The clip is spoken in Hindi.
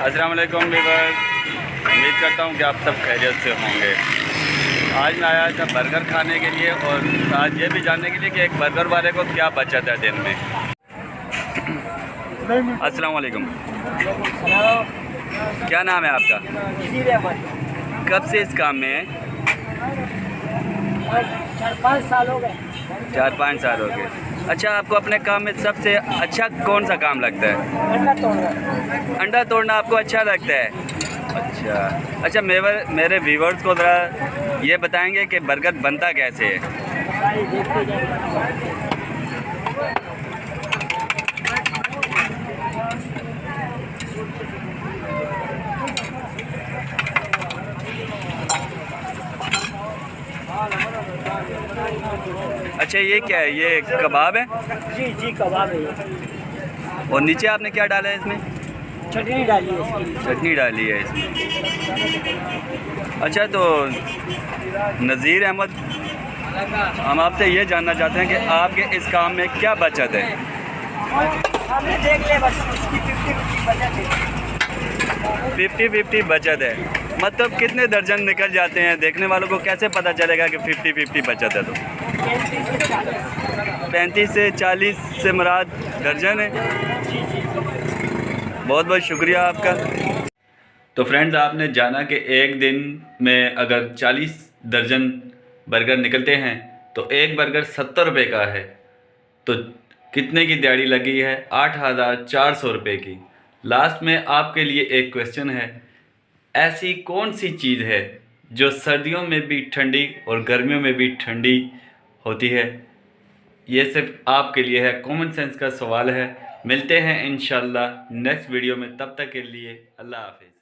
अस्सलाम वालेकुम व्यूअर्स, उम्मीद करता हूँ कि आप सब खैरियत से होंगे। आज मैं आया था बर्गर खाने के लिए और आज ये भी जानने के लिए कि एक बर्गर वाले को क्या बचत है दिन में। अस्सलाम वालेकुम, क्या नाम है आपका? कब से इस काम में है? 4-5 साल हो गए। 4-5 साल हो गए। अच्छा, आपको अपने काम में सबसे अच्छा कौन सा काम लगता है? अंडा तोड़ना। अंडा तोड़ना आपको अच्छा लगता है? अच्छा, मेरे व्यूवर्स को ज़रा ये बताएंगे कि बर्गर बनता कैसे है? देखते जाइए। अच्छा, ये क्या है? ये कबाब है? जी कबाब है ये। और नीचे आपने क्या डाला है इसमें? चटनी डाली है इसकी। चटनी डाली है इसमें। अच्छा, तो नज़ीर अहमद, हम आपसे ये जानना चाहते हैं कि आपके इस काम में क्या बचत है? हमने देख ले बस इसकी 50-50 बचत है। 50-50 बचत है, मतलब कितने दर्जन निकल जाते हैं? देखने वालों को कैसे पता चलेगा कि 50-50 बचत है? तो 35 से 40 से मुराद दर्जन है। बहुत बहुत शुक्रिया आपका। तो फ्रेंड्स, आपने जाना कि एक दिन में अगर 40 दर्जन बर्गर निकलते हैं तो एक बर्गर 70 रुपये का है, तो कितने की दिहाड़ी लगी है? 8,400 रुपये की। लास्ट में आपके लिए एक क्वेश्चन है, ऐसी कौन सी चीज़ है जो सर्दियों में भी ठंडी और गर्मियों में भी ठंडी होती है? ये सिर्फ आपके लिए है, कॉमन सेंस का सवाल है। मिलते हैं इंशाल्लाह नेक्स्ट वीडियो में, तब तक के लिए अल्लाह हाफिज़।